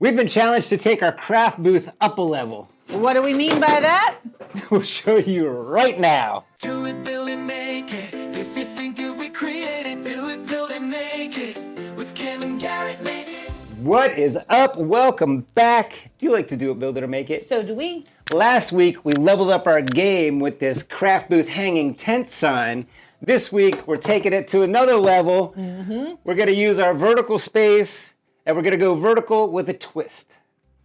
We've been challenged to take our craft booth up a level. What do we mean by that? We'll show you right now. Do it, build it, make it. If you think that we created, do it, build it, make it. With Kim and Garrett, make it. What is up? Welcome back. Do you like to do it, build it, or make it? So do we. Last week, we leveled up our game with this craft booth hanging tent sign. This week, we're taking it to another level. We're gonna use our vertical space, and we're gonna go vertical with a twist.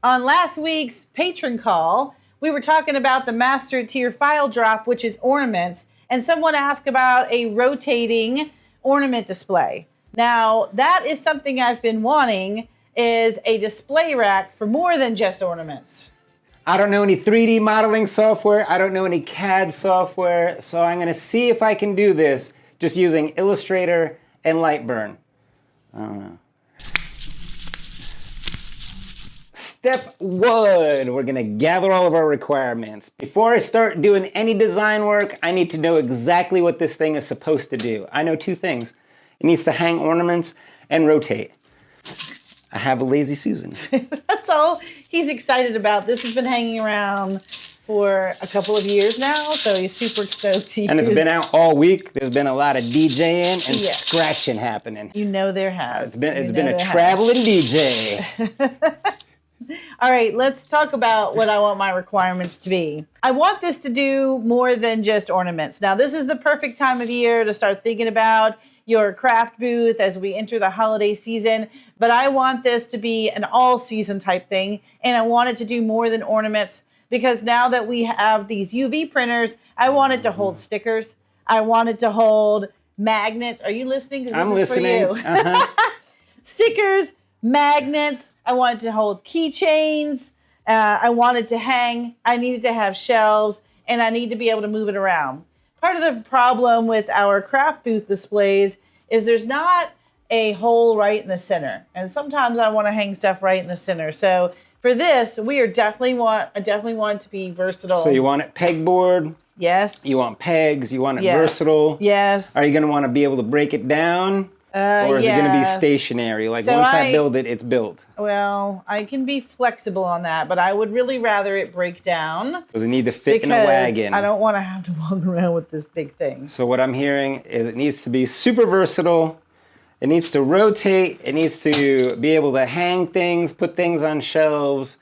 On last week's patron call, we were talking about the master tier file drop, which is ornaments, and someone asked about a rotating ornament display. Now, that is something I've been wanting, is a display rack for more than just ornaments. I don't know any 3D modeling software. I don't know any CAD software. So I'm gonna see if I can do this just using Illustrator and LightBurn. I don't know. Step one, we're gonna gather all of our requirements. Before I start doing any design work, I need to know exactly what this thing is supposed to do. I know two things. It needs to hang ornaments and rotate. I have a lazy Susan. That's all he's excited about. This has been hanging around for a couple of years now, so he's super stoked to use. And it's been out all week. There's been a lot of DJing and scratching happening. You know there has. It's been a traveling DJ. All right, let's talk about what I want my requirements to be. I want this to do more than just ornaments. Now, this is the perfect time of year to start thinking about your craft booth as we enter the holiday season, but I want this to be an all-season type thing, and I want it to do more than ornaments because now that we have these UV printers, I want it to hold stickers. I want it to hold magnets. Are you listening? 'Cause I'm this listening. is for you. Stickers, magnets. I want it to hold keychains. I want it to hang. I need it to have shelves, and I need to be able to move it around. Part of the problem with our craft booth displays is there's not a hole right in the center. And sometimes I want to hang stuff right in the center. So for this, I definitely want it to be versatile. So you want it pegboard? Yes. You want pegs? You want it versatile? Yes. Are you going to want to be able to break it down? Or is it going to be stationary? Like once I build it, it's built. Well, I can be flexible on that, but I would really rather it break down. Does it need to fit in a wagon? I don't want to have to walk around with this big thing. So what I'm hearing is it needs to be super versatile. It needs to rotate. It needs to be able to hang things, put things on shelves,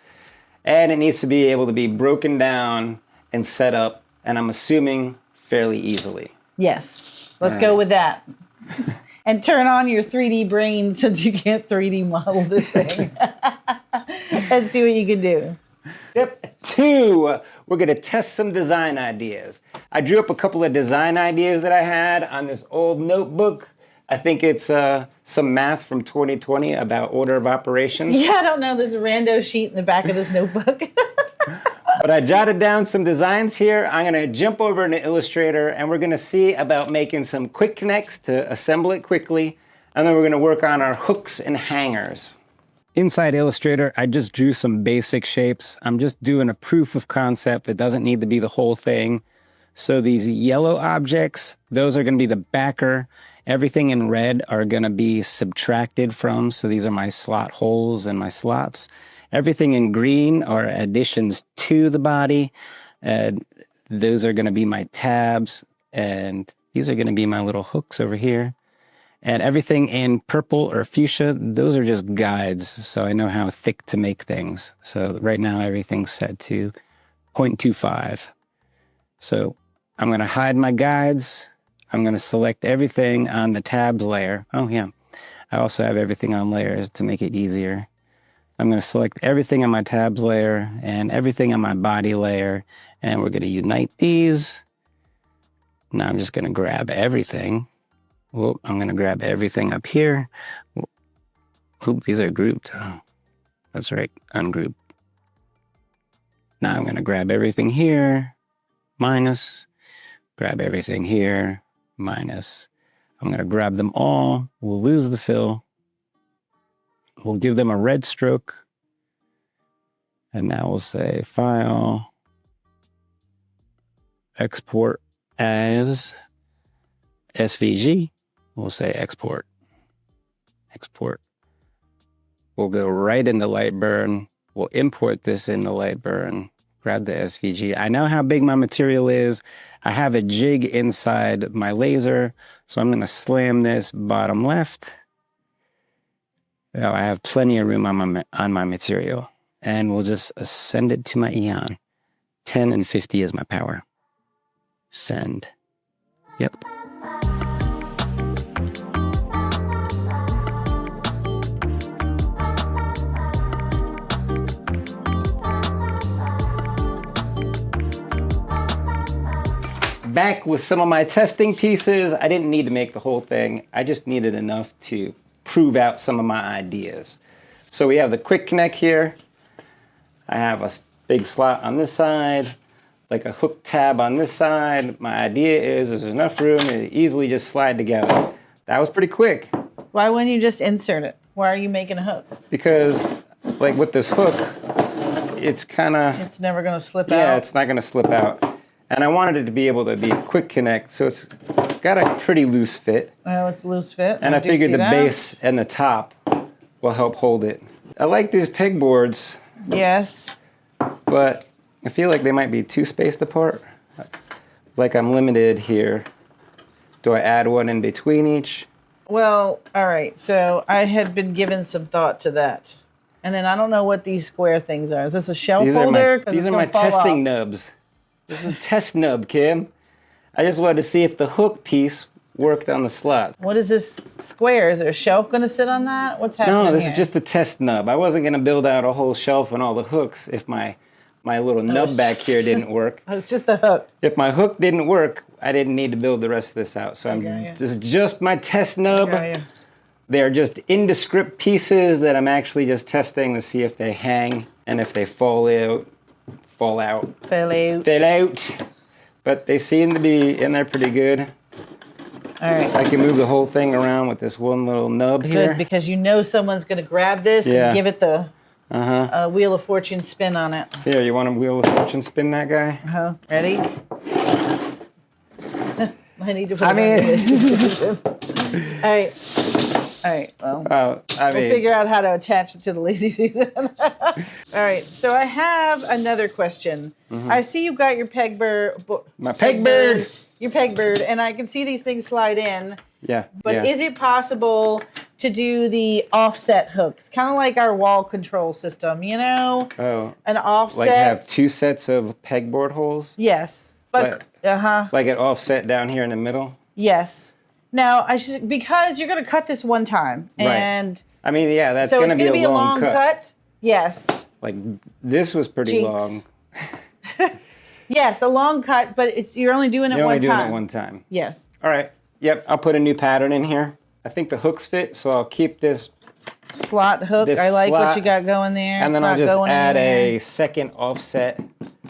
and it needs to be able to be broken down and set up, and I'm assuming fairly easily. Yes. Let's go with that. And turn on your 3D brain since you can't 3D model this thing. And see what you can do. Step two, we're gonna test some design ideas. I drew up a couple of design ideas that I had on this old notebook. I think it's some math from 2020 about order of operations. Yeah, I don't know, this rando sheet in the back of this notebook. But I jotted down some designs here. I'm gonna jump over into Illustrator and we're gonna see about making some quick connects to assemble it quickly. And then we're gonna work on our hooks and hangers. Inside Illustrator, I just drew some basic shapes. I'm just doing a proof of concept. It doesn't need to be the whole thing. So these yellow objects, those are gonna be the backer. Everything in red are gonna be subtracted from. So these are my slot holes and my slots. Everything in green are additions to the body. Those are gonna be my tabs, and these are gonna be my little hooks over here. And everything in purple or fuchsia, those are just guides, so I know how thick to make things. So right now everything's set to 0.25. So I'm gonna hide my guides. I'm gonna select everything on the tabs layer. Oh yeah, I also have everything on layers to make it easier. I'm going to select everything on my tabs layer and everything on my body layer, and we're going to unite these. Now I'm just going to grab everything. Whoop, I'm going to grab everything up here. Oop, these are grouped. Oh, that's right, ungroup. Now I'm going to grab everything here, minus, grab everything here, minus. I'm going to grab them all. We'll lose the fill. We'll give them a red stroke. And now we'll say File, Export as SVG. We'll say Export. We'll go right into LightBurn. We'll import this into LightBurn, grab the SVG. I know how big my material is. I have a jig inside my laser, so I'm gonna slam this bottom left. Oh, I have plenty of room on my material. And we'll just send it to my Aeon. 10 and 50 is my power. Send. Yep. Back with some of my testing pieces. I didn't need to make the whole thing. I just needed enough to prove out some of my ideas. So we have the quick connect here. I have a big slot on this side, like a hook tab on this side. My idea is there's enough room to easily just slide together. That was pretty quick. Why wouldn't you just insert it? Why are you making a hook? Because like with this hook, it's kind of... It's never going to slip out? Yeah, it's not going to slip out. And I wanted it to be able to be a quick connect, so it's got a pretty loose fit. Oh, it's loose fit. And I figured the base and the top will help hold it. I like these pegboards. Yes. But I feel like they might be too spaced apart. Like I'm limited here. Do I add one in between each? Well, all right. So I had been given some thought to that. And then I don't know what these square things are. Is this a shelf holder? These are my testing nubs. This is a test nub, Kim. I just wanted to see if the hook piece worked on the slot. What is this square? Is there a shelf going to sit on that? What's happening No, this here? is just the test nub. I wasn't going to build out a whole shelf and all the hooks if my little nub back here didn't work. Oh, it's just the hook. If my hook didn't work, I didn't need to build the rest of this out. So this is just my test nub. They're just indescript pieces that I'm actually just testing to see if they hang and if they fall out. Fell out. But they seem to be in there pretty good. All right. I can move the whole thing around with this one little nub here. Good, because you know someone's going to grab this and give it the Wheel of Fortune spin on it. Here, you want a Wheel of Fortune spin that guy? Ready? I need to put it on. All right. All right, well, we'll figure out how to attach it to the Lazy Susan. All right, so I have another question. I see you've got your pegboard. My pegboard. Your pegboard, and I can see these things slide in. Yeah. But is it possible to do the offset hooks? Kind of like our wall control system, you know? Oh. An offset. Like have two sets of pegboard holes? Yes. But, like an offset down here in the middle? Yes. Now, because you're going to cut this one time. And right. I mean, yeah, that's so going to be a long cut. Yes. Like, this was pretty long. Yes, a long cut, but you're only doing it one time. You're only doing it one time. Yes. All right. Yep, I'll put a new pattern in here. I think the hooks fit, so I'll keep this slot hook. I like what you got going there. And then I'll just add a second offset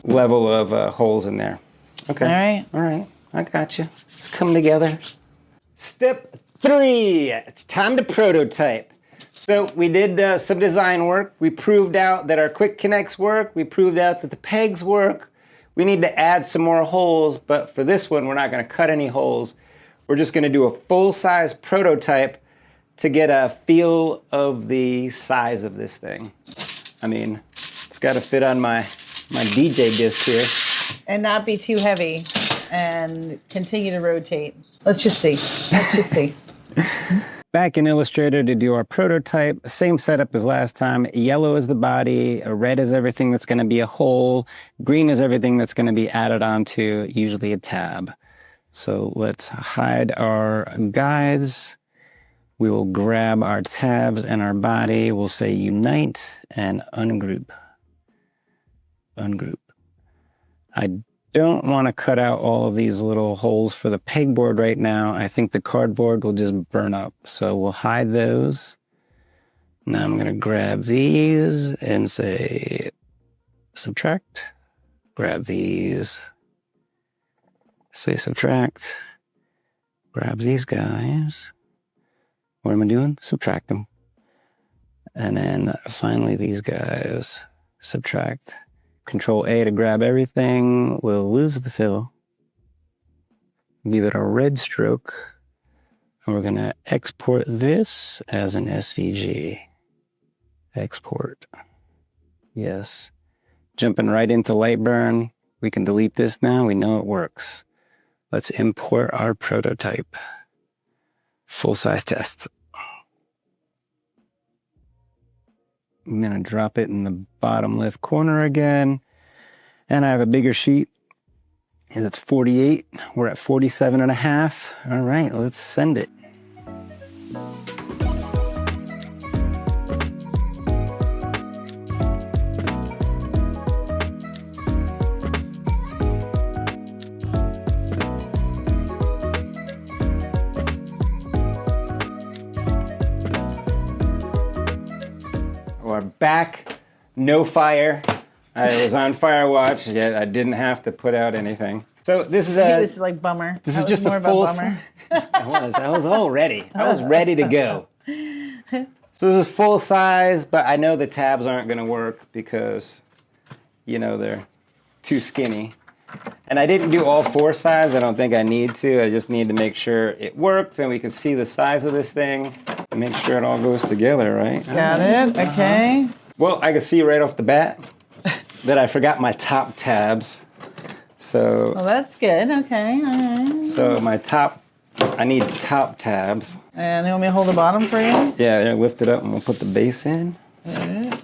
level of holes in there. Okay. All right. All right. I got you. It's coming together. Step 3. It's time to prototype. So we did some design work. We proved out that our quick connects work. We proved out that the pegs work. We need to add some more holes, but for this one, we're not going to cut any holes. We're just going to do a full-size prototype to get a feel of the size of this thing. I mean, it's got to fit on my DJ disc here. And not be too heavy and continue to rotate. Let's just see. Let's just see. Back in Illustrator to do our prototype, same setup as last time. Yellow is the body, red is everything that's going to be a hole, green is everything that's going to be added onto usually a tab. So let's hide our guides. We will grab our tabs and our body. We'll say unite and ungroup. Ungroup. I don't want to cut out all of these little holes for the pegboard right now. I think the cardboard will just burn up. So we'll hide those. Now I'm going to grab these and say subtract. Grab these. Say subtract. Grab these guys. What am I doing? Subtract them. And then finally these guys. Subtract. Control A to grab everything. We'll lose the fill. Give it a red stroke. And we're going to export this as an SVG. Export. Yes. Jumping right into LightBurn. We can delete this now. We know it works. Let's import our prototype. Full-size test. I'm gonna drop it in the bottom left corner again. And I have a bigger sheet. And it's 48. We're at 47.5. All right, let's send it. We're back, no fire. I was on fire watch, yet I didn't have to put out anything. So this is This is like bummer. This is just a full. bummer. I was all ready. I was ready to go. So this is full size, but I know the tabs aren't going to work because, you know, they're too skinny. And I didn't do all 4 sides. I don't think I need to. I just need to make sure it works and we can see the size of this thing and make sure it all goes together, right? Got it. Okay. Well, I can see right off the bat that I forgot my top tabs. So. Well, that's good. Okay. All right. So I need top tabs. And you want me to hold the bottom for you? Yeah, lift it up and we'll put the base in. All right.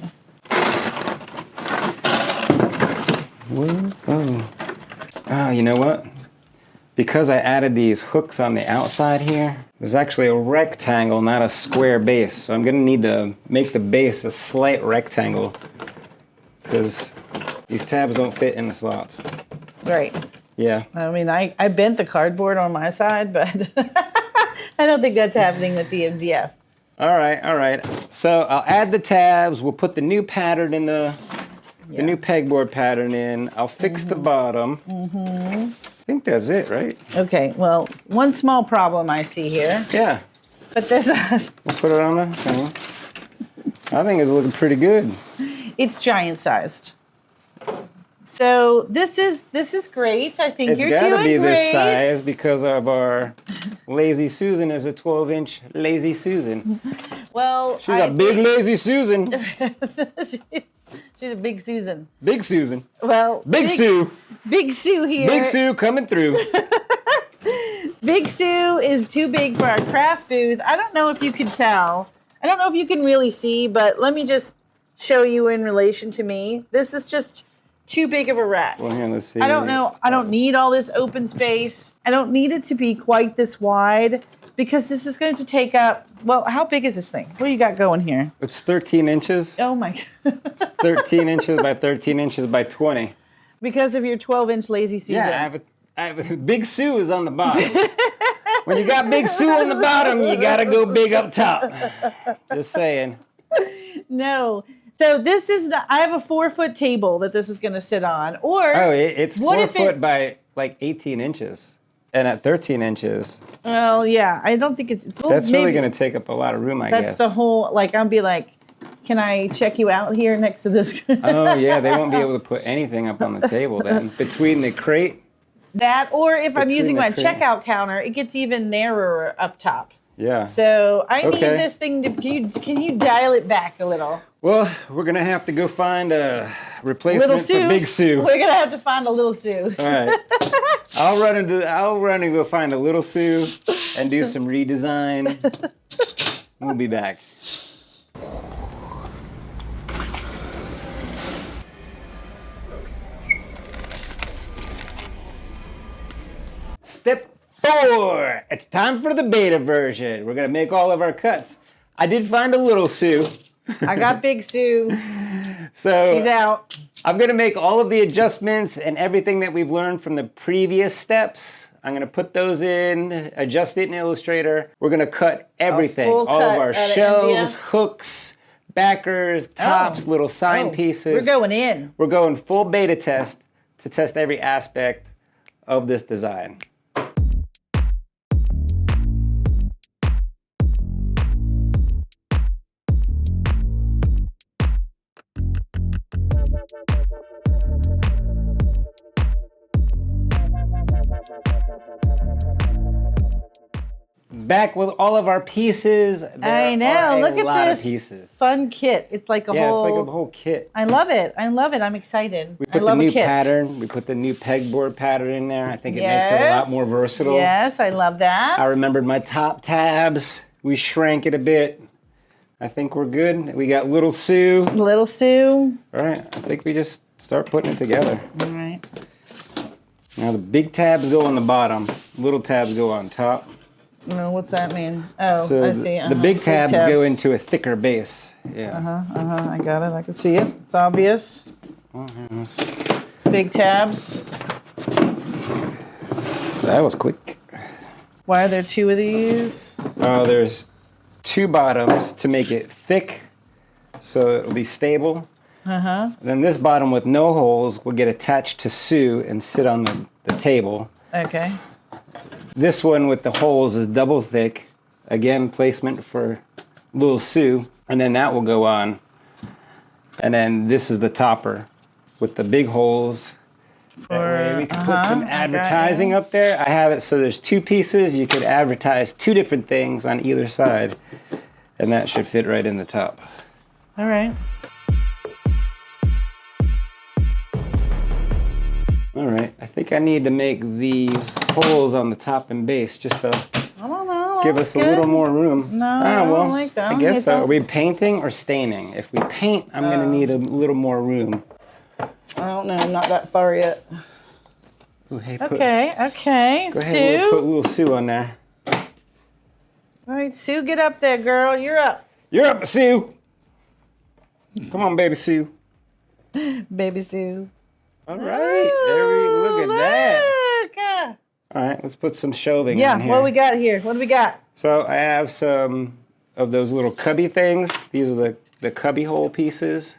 Whoa. Oh. Oh, you know what? Because I added these hooks on the outside here, there's actually a rectangle, not a square base. So I'm gonna need to make the base a slight rectangle because these tabs don't fit in the slots. Right. Yeah. I mean, I bent the cardboard on my side, but I don't think that's happening with the MDF. All right. So I'll add the tabs. We'll put the new pattern in the new pegboard pattern in. I'll fix the bottom. I think that's it, right? Okay, well, one small problem I see here. Yeah. But this, We'll put it on the thing. I think it's looking pretty good. it's giant sized. So this is great. I think It's you're got to doing be great. this size because of our Lazy Susan is a 12-inch Lazy Susan. Well, She's a big Lazy Susan. She's a big Susan. Big Susan. Well, Big Sue. Big Sue here. Big Sue coming through. Big Sue is too big for our craft booth. I don't know if you can tell. I don't know if you can really see, but let me just show you in relation to me. This is just too big of a rack. Well, here, let's see. I don't know. I don't need all this open space. I don't need it to be quite this wide because this is going to take up, well, how big is this thing? What do you got going here? It's 13 inches. Oh my God. 13 inches by 13 inches by 20. Because of your 12-inch Lazy Susan. Yeah, I have a Big Sue is on the bottom. When you got Big Sue on the bottom, you got to go big up top. Just saying. No. So this is, I have a 4-foot table that this is going to sit on. Or it's 4 foot by like 18 inches. And at 13 inches. Well, yeah, I don't think it's a little, That's really going to take up a lot of room, I guess. That's the whole, like, I'll be like, can I check you out here next to this? Oh, yeah, they won't be able to put anything up on the table then. Between the crate. That, or if I'm Between using the my crate. checkout counter, it gets even narrower up top. Yeah. So I need Okay. this thing to, can you dial it back a little? Well, we're going to have to go find a replacement Little Sue. for Big Sue. We're going to have to find a little Sue. All right. I'll run and go find a little Sue and do some redesign. We'll be back. Step 4. It's time for the beta version. We're gonna make all of our cuts. I did find a little Sue. I got Big Sue. So She's out. I'm gonna make all of the adjustments and everything that we've learned from the previous steps. I'm gonna put those in, adjust it in Illustrator. We're gonna cut everything. full All of cut our out of shelves, MDF. hooks, backers, tops, little sign Oh, pieces. We're going in. We're going full beta test to test every aspect of this design. back with all of our pieces. I know. Look at lot this of pieces. fun kit. It's like a Yeah, whole. it's like a whole kit. I love it. I love it. I'm excited. We I put the love new a kit. pattern. We put the new pegboard pattern in there. I think it makes it a lot more versatile. Yes, I love that. I remembered my top tabs. We shrank it a bit. I think we're good. We got Little Sue. Little Sue. All right, I think we just start putting it together. All right. Now the big tabs go on the bottom. Little tabs go on top. No, what's that mean? Oh, So I see. the big tabs go into a thicker base. Yeah. I got it. I can see it. It's obvious. Big tabs. That was quick. Why are there two of these? There's two bottoms to make it thick, so it'll be stable. Then this bottom with no holes will get attached to Sue and sit on the table. Okay. This one with the holes is double thick. Again, placement for Little Sue. And then that will go on. And then this is the topper with the big holes. That way we can put some advertising up there. I have it so there's two pieces. You could advertise two different things on either side. And that should fit right in the top. All right. All right, I think I need to make these holes on the top and base just to I don't know. give us a little more room. No, I well, don't like that. I guess so. Are we painting or staining? If we paint, I'm going to need a little more room. I don't know. I'm not that far yet. Ooh, hey, Okay. Go ahead Sue. and put Little Sue on there. All right, Sue, get up there, girl. You're up. You're up, Sue. Come on, baby Sue. Baby Sue. All right, look at that. Look. All right, let's put some shelving Yeah, on here. what do we got here? What do we got? So I have some of those little cubby things. These are the cubby hole pieces.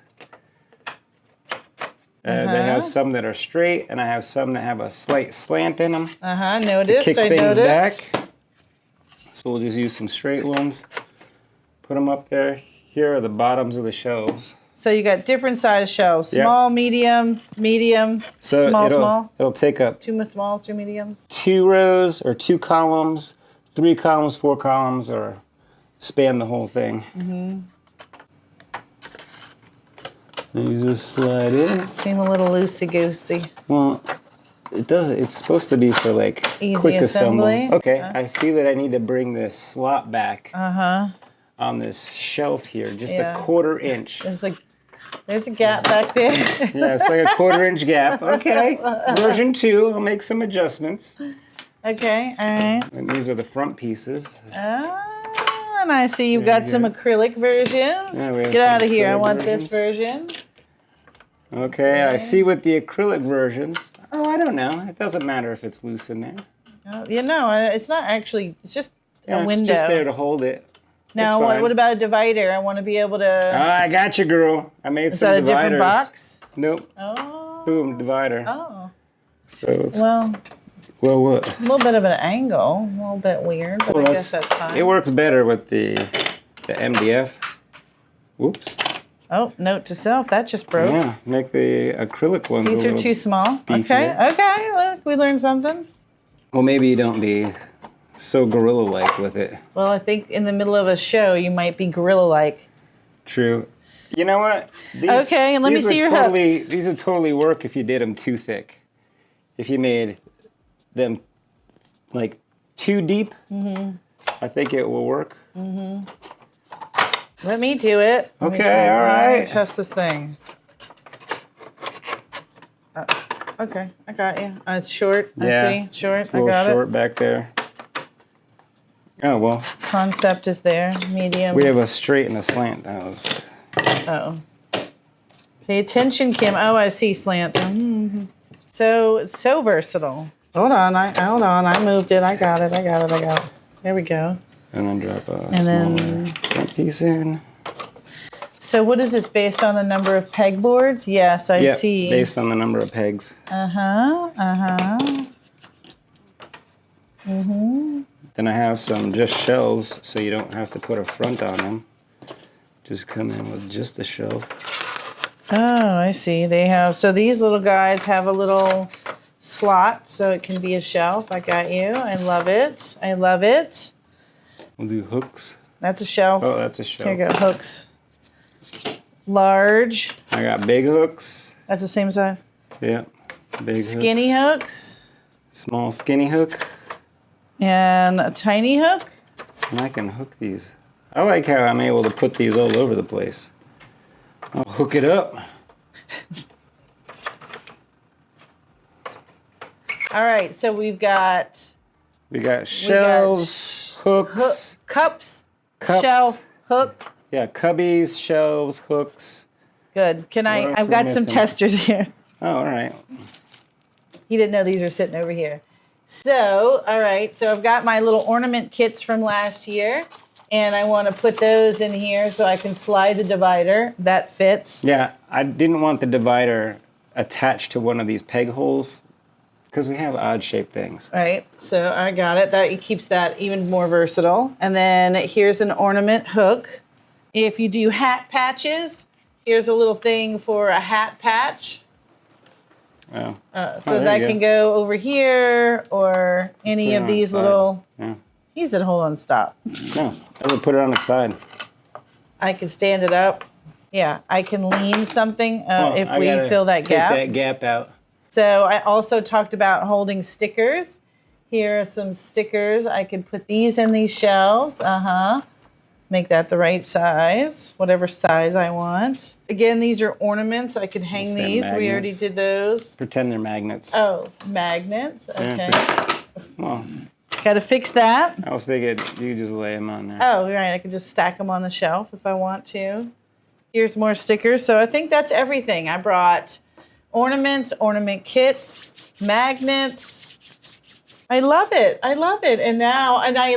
They have some that are straight, and I have some that have a slight slant in them. Noticed. To kick I things noticed. back. So we'll just use some straight ones. Put them up there. Here are the bottoms of the shelves. So you got different size shelves. Yep. Small, medium, So small. it'll take up Two smalls, two mediums. 2 rows or 2 columns, 3 columns, 4 columns, or span the whole thing. These just slide in. Seem a little loosey-goosey. Well, it doesn't. It's supposed to be for like Easy quick assembly. assembly. Okay, I see that I need to bring this slot back on this shelf here, just a 1/4 inch. There's a gap back there. Yeah, it's like a 1/4 inch gap. Okay, version 2. I'll make some adjustments. Okay, all right. And these are the front pieces. And I see you've got some acrylic versions. Yeah, we have Get some out of here. I acrylic want this version. Okay, I see with the acrylic versions. Oh, I don't know. It doesn't matter if it's loose in there. It's not actually, it's just a window. It's just there to hold it. Now, It's fine. what about a divider? I want to be able to. I got you, girl. I made Is some that a dividers. different box? Nope. Oh. Boom, divider. Oh. So it's, Well, what? a little bit of an angle, a little bit weird, but I guess that's fine. It works better with the MDF. Whoops. Oh, note to self, that just broke. Yeah, make the acrylic ones These a are little too small. beefier. Okay, look, we learned something. Well, maybe you don't be so gorilla-like with it. Well, I think in the middle of a show, you might be gorilla-like. True. You know what? These, Okay, and let me these see would your totally, hooks. These would totally work if you did them too thick. If you made them like too deep, I think it will work. Let me do it. Let me Okay, try it. all Let me right. test this thing. Okay, I got you. It's short. I see. It's short. It's a I little got short it. back there. Oh, well, Concept is there. Medium. we have a straight and a slant nose. Oh. Pay attention, Kim. Oh, I see slant. So versatile. Hold on. I moved it. I got it. There we go. And then drop a And smaller then- front piece in. So what is this based on the number of pegboards? Yes, I Yep, see. based on the number of pegs. Then I have some just shelves, so you don't have to put a front on them. Just come in with just a shelf. Oh, I see. They have, so these little guys have a little slot, so it can be a shelf. I got you. I love it. We'll do hooks. That's a shelf. Oh, that's a shelf. Here you go, hooks. Large. I got big hooks. That's the same size. Yeah, big Skinny hooks. Small skinny hook. And a tiny hook. And I can hook these. I like how I'm able to put these all over the place. I'll hook it up. All right, so we've got shelves, hooks, cups, cups. shelf, hook. Yeah, cubbies, shelves, hooks. Good. Can I? else I've we got some missing? testers here. Oh, all right. He didn't know these were sitting over here. So, all right. So I've got my little ornament kits from last year, and I want to put those in here so I can slide the divider. That fits. Yeah, I didn't want the divider attached to one of these peg holes because we have odd-shaped things. All right. So I got it. That keeps that even more versatile. And then here's an ornament hook. If you do hat patches, here's a little thing for a hat patch. Well, So that can go over here or any Put it of on these the side. little. Yeah. He said, hold on, stop. No, I would put it on its side. I can stand it up. Yeah, I can lean something Well, if I we gotta fill that take gap. that gap out. So I also talked about holding stickers. Here are some stickers. I could put these in these shelves. Make that the right size, whatever size I want. Again, these are ornaments. I could hang Just say these. We already magnets. did those. Pretend they're magnets. Oh, magnets. Okay. Well, Got to fix that. I was thinking you just lay them on there. Oh, right. I could just stack them on the shelf if I want to. Here's more stickers. So I think that's everything. I brought ornaments, ornament kits, magnets. I love it. I love it. And I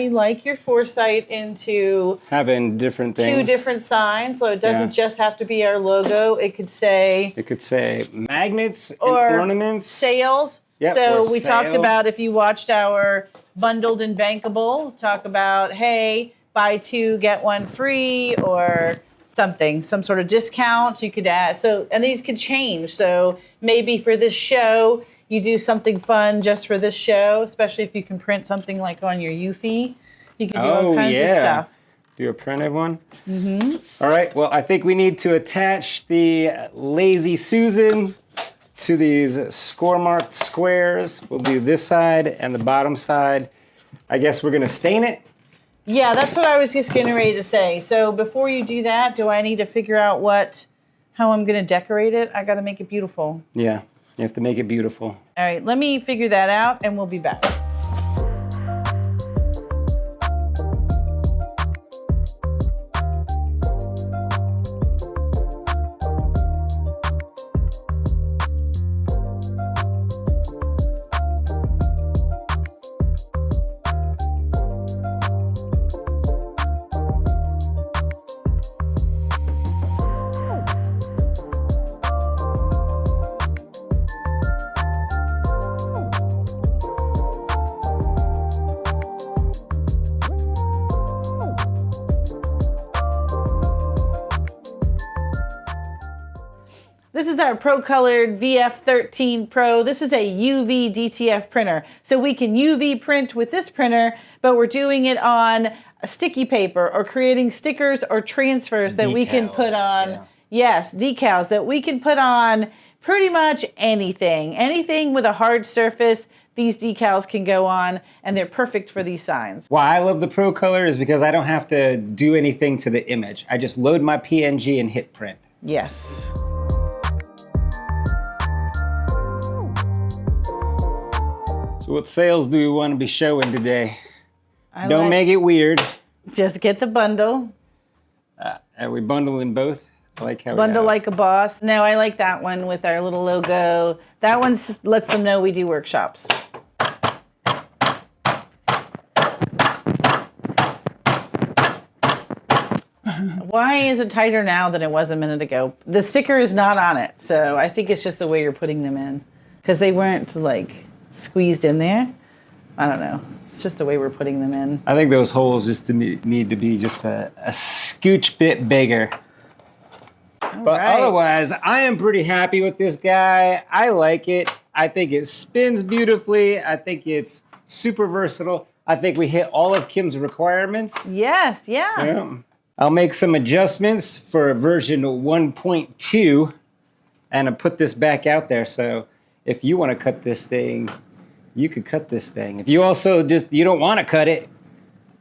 like your foresight into Having different things. two different signs. So it doesn't Yeah. just have to be our logo. It could say It could say magnets and Or ornaments. sales. Yep, So or we talked sale. about, if you watched our bundled and bankable, talk about, hey, buy two, get one free, or something, some sort of discount you could add. So, and these could change. So maybe for this show, you do something fun just for this show, especially if you can print something like on your Eufy. You can do all kinds of stuff. Do a printed one. All right. Well, I think we need to attach the Lazy Susan to these score marked squares. We'll do this side and the bottom side. I guess we're gonna stain it. Yeah, that's what I was just getting ready to say. So before you do that, do I need to figure out how I'm going to decorate it? I got to make it beautiful. Yeah, you have to make it beautiful. All right, let me figure that out and we'll be back. This is our Pro Colored VF13 Pro. This is a UV DTF printer. So we can UV print with this printer, but we're doing it on a sticky paper or creating stickers or transfers that we can put on. yeah. Yes, decals that we can put on pretty much anything. Anything with a hard surface, these decals can go on, and they're perfect for these signs. Why I love the Pro Color is because I don't have to do anything to the image. I just load my PNG and hit print. Yes. So what sales do we want to be showing today? I Don't like- make it weird. Just get the bundle. Are we bundling both? I like how we Bundle have- like a boss. No, I like that one with our little logo. That one lets them know we do workshops. Why is it tighter now than it was a minute ago? The sticker is not on it, so I think it's just the way you're putting them in. Because they weren't like squeezed in there. I don't know. It's just the way we're putting them in. I think those holes just need to be just a scooch bit bigger. But right. otherwise, I am pretty happy with this guy. I like it. I think it spins beautifully. I think it's super versatile. I think we hit all of Kim's requirements. Yes, yeah. Yeah. I'll make some adjustments for version 1.2 and I'll put this back out there. So if you want to cut this thing, you could cut this thing. If you also you don't want to cut it,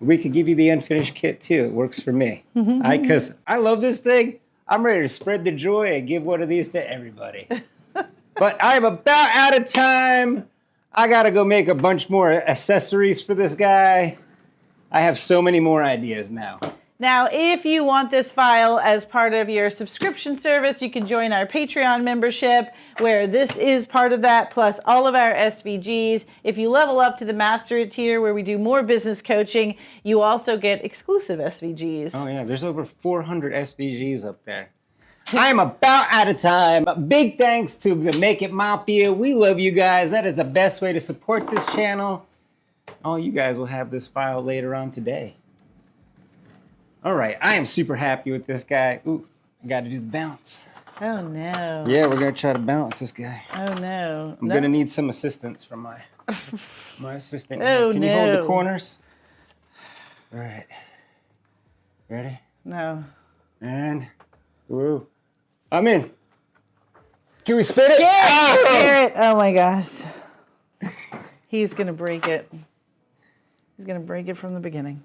we could give you the unfinished kit too. It works for me. Because I love this thing. I'm ready to spread the joy and give one of these to everybody. But I'm about out of time. I gotta go make a bunch more accessories for this guy. I have so many more ideas now. Now, if you want this file as part of your subscription service, you can join our Patreon membership, where this is part of that, plus all of our SVGs. If you level up to the master tier, where we do more business coaching, you also get exclusive SVGs. Oh yeah, there's over 400 SVGs up there. I'm about out of time. Big thanks to the Make It Mafia. We love you guys. That is the best way to support this channel. All you guys will have this file later on today. All right, I am super happy with this guy. Ooh, I got to do the bounce. Oh no. Yeah, we're gonna try to balance this guy. Oh no. I'm gonna need some assistance from my assistant. Oh, Can you hold the no. corners? All right. Ready? No. And woo. I'm in. Can we spin it? Garrett! Oh! Garrett! Oh my gosh. He's gonna break it. He's gonna break it from the beginning.